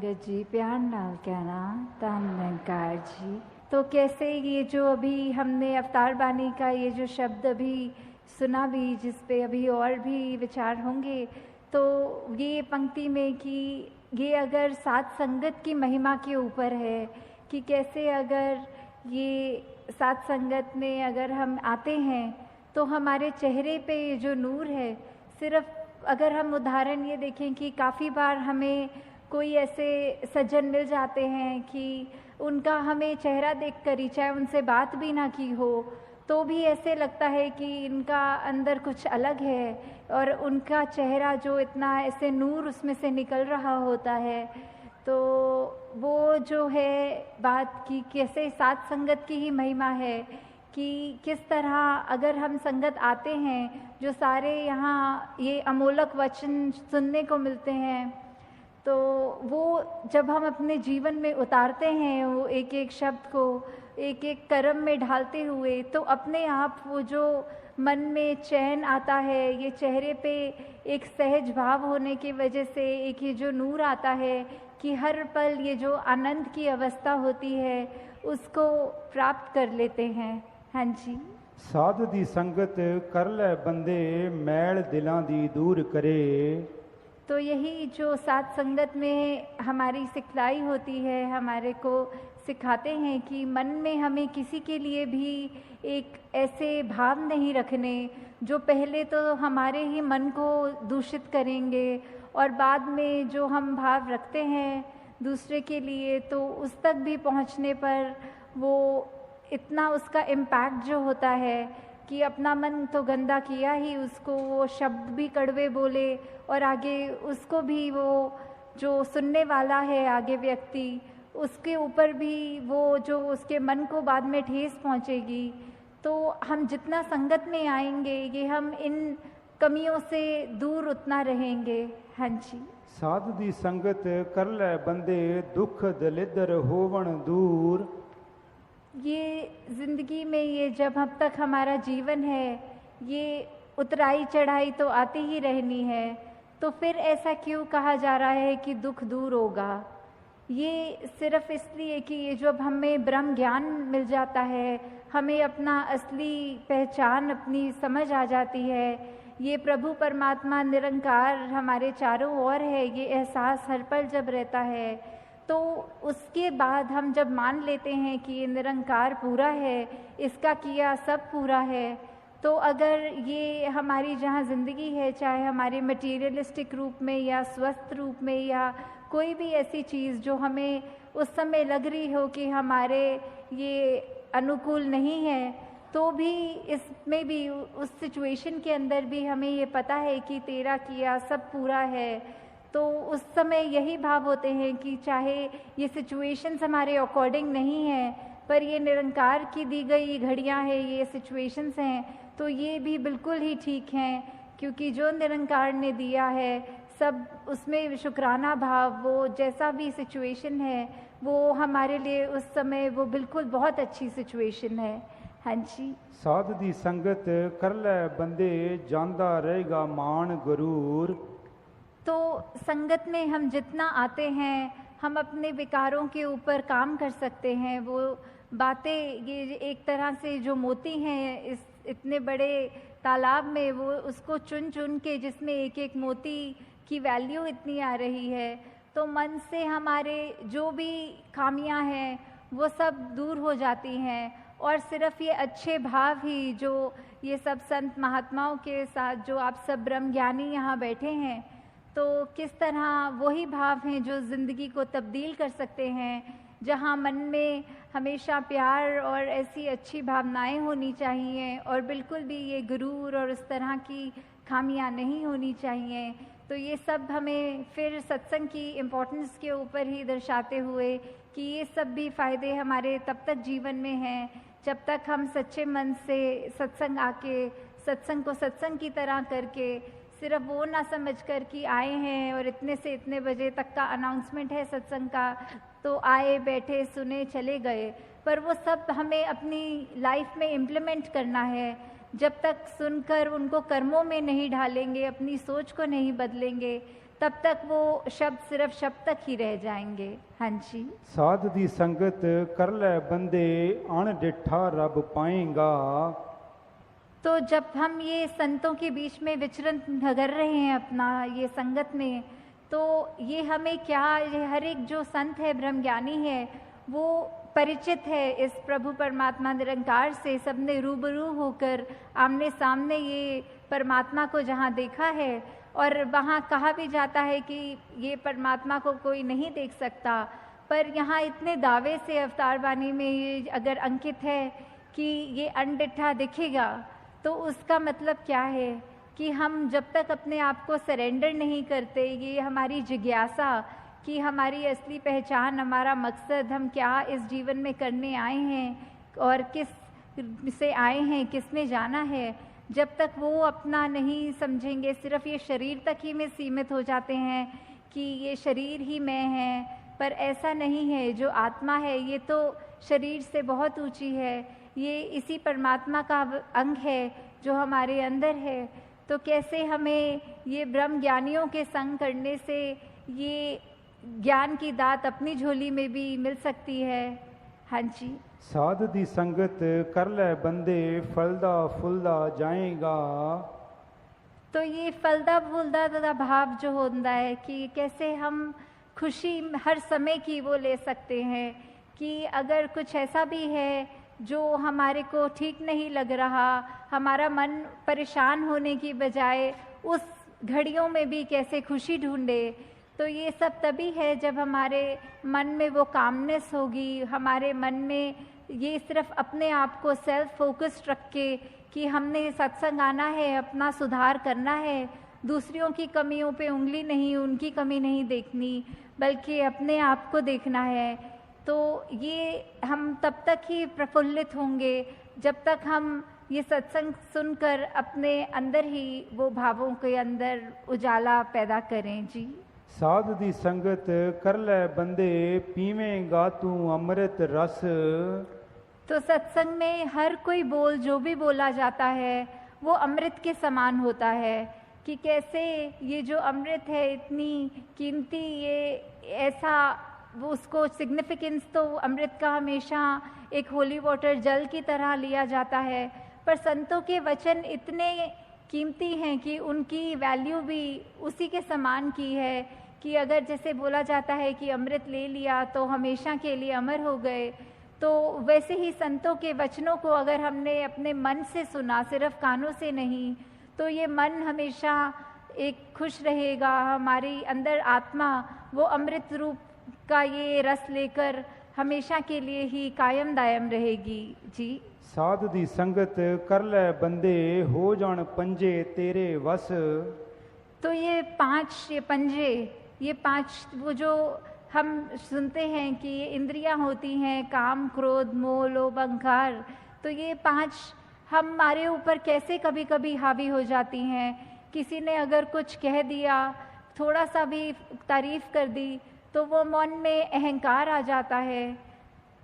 संगत जी, प्यार नाल कहना धन निरंकार जी। तो कैसे ये जो अभी हमने अवतार बानी का ये जो शब्द अभी सुना भी, जिस पे अभी और भी विचार होंगे, तो ये पंक्ति में कि ये अगर सात संगत की महिमा के ऊपर है कि कैसे अगर ये सात संगत में अगर हम आते हैं तो हमारे चेहरे पे ये जो नूर है, सिर्फ अगर हम उदाहरण ये देखें कि काफ़ी बार हमें कोई ऐसे सज्जन मिल जाते हैं कि उनका हमें चेहरा देखकर ही, चाहे उनसे बात भी ना की हो, तो भी ऐसे लगता है कि इनका अंदर कुछ अलग है और उनका चेहरा जो इतना ऐसे नूर उसमें से निकल रहा होता है। तो वो जो है बात की कैसे सात संगत की ही महिमा है कि किस तरह अगर हम संगत आते हैं, जो सारे यहाँ ये अमोलक वचन सुनने को मिलते हैं, तो वो जब हम अपने जीवन में उतारते हैं वो एक एक शब्द को एक एक कर्म में ढालते हुए, तो अपने आप वो जो मन में चैन आता है, ये चेहरे पे एक सहज भाव होने की वजह से एक ये जो नूर आता है कि हर पल ये जो आनंद की अवस्था होती है उसको प्राप्त कर लेते हैं। हाँ जी। साध दी संगत कर ले बंदे, मैल दिलां दी दूर करे। तो यही जो सात संगत में हमारी सिखलाई होती है, हमारे को सिखाते हैं कि मन में हमें किसी के लिए भी एक ऐसे भाव नहीं रखने जो पहले तो हमारे ही मन को दूषित करेंगे और बाद में जो हम भाव रखते हैं दूसरे के लिए, तो उस तक भी पहुंचने पर वो इतना उसका इम्पैक्ट जो होता है कि अपना मन तो गंदा किया ही, उसको वो शब्द भी कड़वे बोले और आगे उसको भी वो जो सुनने वाला है आगे व्यक्ति, उसके ऊपर भी वो जो उसके मन को बाद में ठेस पहुंचेगी। तो हम जितना संगत में आएंगे ये हम इन कमियों से दूर उतना रहेंगे। हाँ जी। साध दी संगत कर ले बंदे, दुख दलिदर होवन दूर। ये जिंदगी में ये जब अब तक हमारा जीवन है, ये उतराई चढ़ाई तो आती ही रहनी है, तो फिर ऐसा क्यों कहा जा रहा है कि दुख दूर होगा? ये सिर्फ इसलिए कि ये जब हमें ब्रह्म ज्ञान मिल जाता है, हमें अपना असली पहचान अपनी समझ आ जाती है, ये प्रभु परमात्मा निरंकार हमारे चारों ओर है, ये एहसास हर पल जब रहता है, तो उसके बाद हम जब मान लेते हैं कि ये निरंकार पूरा है, इसका किया सब पूरा है, तो अगर ये हमारी जहाँ ज़िंदगी है, चाहे हमारे मटेरियलिस्टिक रूप में या स्वस्थ रूप में या कोई भी ऐसी चीज़ जो हमें उस समय लग रही हो कि हमारे ये अनुकूल नहीं है, तो भी इसमें भी उस सिचुएशन के अंदर भी हमें ये पता है कि तेरा किया सब पूरा है, तो उस समय यही भाव होते हैं कि चाहे ये सिचुएशंस हमारे अकॉर्डिंग नहीं है, पर ये निरंकार की दी गई घड़ियां हैं, ये सिचुएशंस हैं, तो ये भी बिल्कुल ही ठीक हैं, क्योंकि जो निरंकार ने दिया है सब उसमें शुक्राना भाव, वो जैसा भी सिचुएशन है वो हमारे लिए उस समय वो बिल्कुल बहुत अच्छी सिचुएशन है। हाँ जी। साध दी संगत कर ले बंदे, जांदा रहेगा मान गरूर। तो संगत में हम जितना आते हैं हम अपने विकारों के ऊपर काम कर सकते हैं। वो बातें ये एक तरह से जो मोती हैं इस इतने बड़े तालाब में, वो उसको चुन चुन के जिसमें एक एक मोती की वैल्यू इतनी आ रही है, तो मन से हमारे जो भी खामियां हैं वो सब दूर हो जाती हैं और सिर्फ ये अच्छे भाव ही जो ये सब संत महात्माओं के साथ जो आप सब ब्रह्म ज्ञानी यहाँ बैठे हैं, तो किस तरह वही भाव हैं जो ज़िंदगी को तब्दील कर सकते हैं, जहाँ मन में हमेशा प्यार और ऐसी अच्छी भावनाएं होनी चाहिए और बिल्कुल भी ये गुरूर और उस तरह की खामियां नहीं होनी चाहिए। तो ये सब हमें फिर सत्संग की इम्पोर्टेंस के ऊपर ही दर्शाते हुए कि ये सब भी फ़ायदे हमारे तब तक जीवन में हैं जब तक हम सच्चे मन से सत्संग आके सत्संग को सत्संग की तरह करके सिर्फ वो ना समझ कर कि आए हैं और इतने से इतने बजे तक का अनाउंसमेंट है सत्संग का, तो आए बैठे सुने चले गए, पर वो सब हमें अपनी लाइफ में इम्प्लीमेंट करना है। जब तक सुनकर उनको कर्मों में नहीं ढालेंगे, अपनी सोच को नहीं बदलेंगे, तब तक वो शब्द सिर्फ शब्द तक ही रह जाएंगे। हाँ जी। साध दी संगत कर ले बंदे अण डिठा रब पाएगा। तो जब हम ये संतों के बीच में विचरण कर रहे हैं अपना ये संगत में, तो ये हमें क्या, ये हर एक जो संत है, ब्रह्मज्ञानी है, वो परिचित है इस प्रभु परमात्मा निरंकार से। सबने रूबरू होकर आमने सामने ये परमात्मा को जहाँ देखा है, और वहाँ कहा भी जाता है कि ये परमात्मा को कोई नहीं देख सकता, पर यहाँ इतने दावे से अवतार वाणी में ये अगर अंकित है कि ये अनडिठा दिखेगा, तो उसका मतलब क्या है कि हम जब तक अपने आप को सरेंडर नहीं करते, ये हमारी जिज्ञासा कि हमारी असली पहचान, हमारा मकसद, हम क्या इस जीवन में करने आए हैं और किस से आए हैं, किस में जाना है, जब तक वो अपना नहीं समझेंगे, सिर्फ ये शरीर तक ही में सीमित हो जाते हैं कि ये शरीर ही मैं है। पर ऐसा नहीं है, जो आत्मा है ये तो शरीर से बहुत ऊंची है, ये इसी परमात्मा का अंग है जो हमारे अंदर है। तो कैसे हमें ये ब्रह्म ज्ञानियों के संग करने से ये ज्ञान की दात अपनी झोली में भी मिल सकती है। हाँ जी। साध दी संगत कर ले बंदे फलदा फुलदा जाएगा। तो ये फलदा फूलदा तथा भाव जो होता है कि कैसे हम खुशी हर समय की वो ले सकते हैं कि अगर कुछ ऐसा भी है जो हमारे को ठीक नहीं लग रहा, हमारा मन परेशान होने की बजाय उस घड़ियों में भी कैसे खुशी ढूंढे। तो ये सब तभी है जब हमारे मन में वो कामनेस होगी, हमारे मन में ये सिर्फ अपने आप को सेल्फ फोकस्ड रख के कि हमने सत्संग आना है, अपना सुधार करना है, दूसरों की कमियों पे उंगली नहीं, उनकी कमी नहीं देखनी, बल्कि अपने आप को देखना है। तो ये हम तब तक ही प्रफुल्लित होंगे जब तक हम ये सत्संग सुनकर अपने अंदर ही वो भावों के अंदर उजाला पैदा करें। जी। साध दी संगत कर ले बंदे पीवेंगा तू अमृत रस। तो सत्संग में हर कोई बोल जो भी बोला जाता है वो अमृत के समान होता है कि कैसे ये जो अमृत है इतनी कीमती, ये ऐसा वो उसको सिग्निफिकेंस तो अमृत का हमेशा एक होली वाटर जल की तरह लिया जाता है, पर संतों के वचन इतने कीमती हैं कि उनकी वैल्यू भी उसी के समान की है कि अगर जैसे बोला जाता है कि अमृत ले लिया तो हमेशा के लिए अमर हो गए, तो वैसे ही संतों के वचनों को अगर हमने अपने मन से सुना, सिर्फ कानों से नहीं, तो ये मन हमेशा एक खुश रहेगा, हमारी अंदर आत्मा वो अमृत रूप का ये रस लेकर हमेशा के लिए ही कायम दायम रहेगी। जी। साध दी संगत कर ले बंदे हो जान पंजे तेरे वस। तो ये पंजे, ये पांच वो जो हम सुनते हैं कि ये इंद्रियां होती हैं, काम क्रोध मोह लोभ अहंकार, तो ये पांच हमारे ऊपर कैसे कभी कभी हावी हो जाती हैं। किसी ने अगर कुछ कह दिया, थोड़ा सा भी तारीफ कर दी, तो वो मन में अहंकार आ जाता है।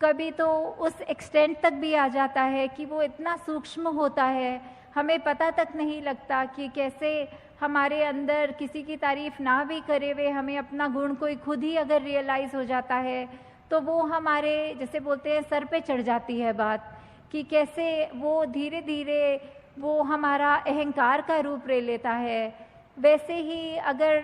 कभी तो उस एक्सटेंट तक भी आ जाता है कि वो इतना सूक्ष्म होता है, हमें पता तक नहीं लगता कि कैसे हमारे अंदर किसी की तारीफ ना भी करे हुए हमें अपना गुण कोई खुद ही अगर रियलाइज़ हो जाता है, तो वो हमारे जैसे बोलते हैं सर पे चढ़ जाती है बात कि कैसे वो धीरे धीरे वो हमारा अहंकार का रूप ले लेता है। वैसे ही अगर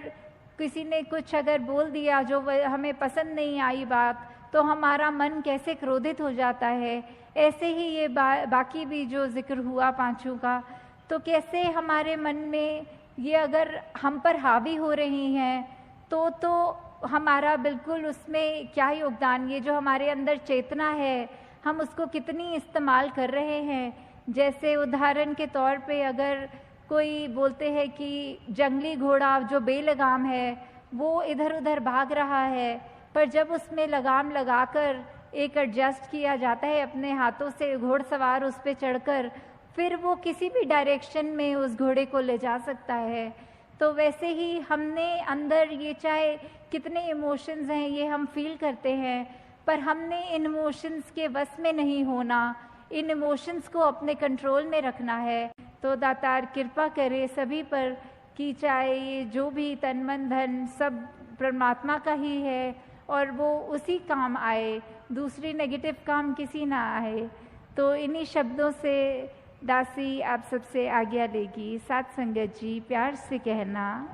किसी ने कुछ अगर बोल दिया जो हमें पसंद नहीं आई बात, तो हमारा मन कैसे क्रोधित हो जाता है। ऐसे ही ये बाकी भी जो जिक्र हुआ पांचों का, तो कैसे हमारे मन में ये अगर हम पर हावी हो रही हैं, तो हमारा बिल्कुल उसमें क्या योगदान, ये जो हमारे अंदर चेतना है हम उसको कितनी इस्तेमाल कर रहे हैं। जैसे उदाहरण के तौर पे अगर कोई बोलते हैं कि जंगली घोड़ा जो बेलगाम है वो इधर उधर भाग रहा है, पर जब उसमें लगाम लगाकर एक एडजस्ट किया जाता है अपने हाथों से, घोड़सवार उस पर चढ़कर फिर वो किसी भी डायरेक्शन में उस घोड़े को ले जा सकता है। तो वैसे ही हमने अंदर ये चाहे कितने इमोशंस हैं ये हम फील करते हैं, पर हमने इन इमोशंस के वश में नहीं होना, इन इमोशंस को अपने कंट्रोल में रखना है। तो दातार कृपा करे सभी पर कि चाहे ये जो भी तन मन धन सब परमात्मा का ही है और वो उसी काम आए, दूसरी नेगेटिव काम किसी ना आए। तो इन्हीं शब्दों से दासी आप सबसे आज्ञा लेगी। साथ संगत जी प्यार से कहना।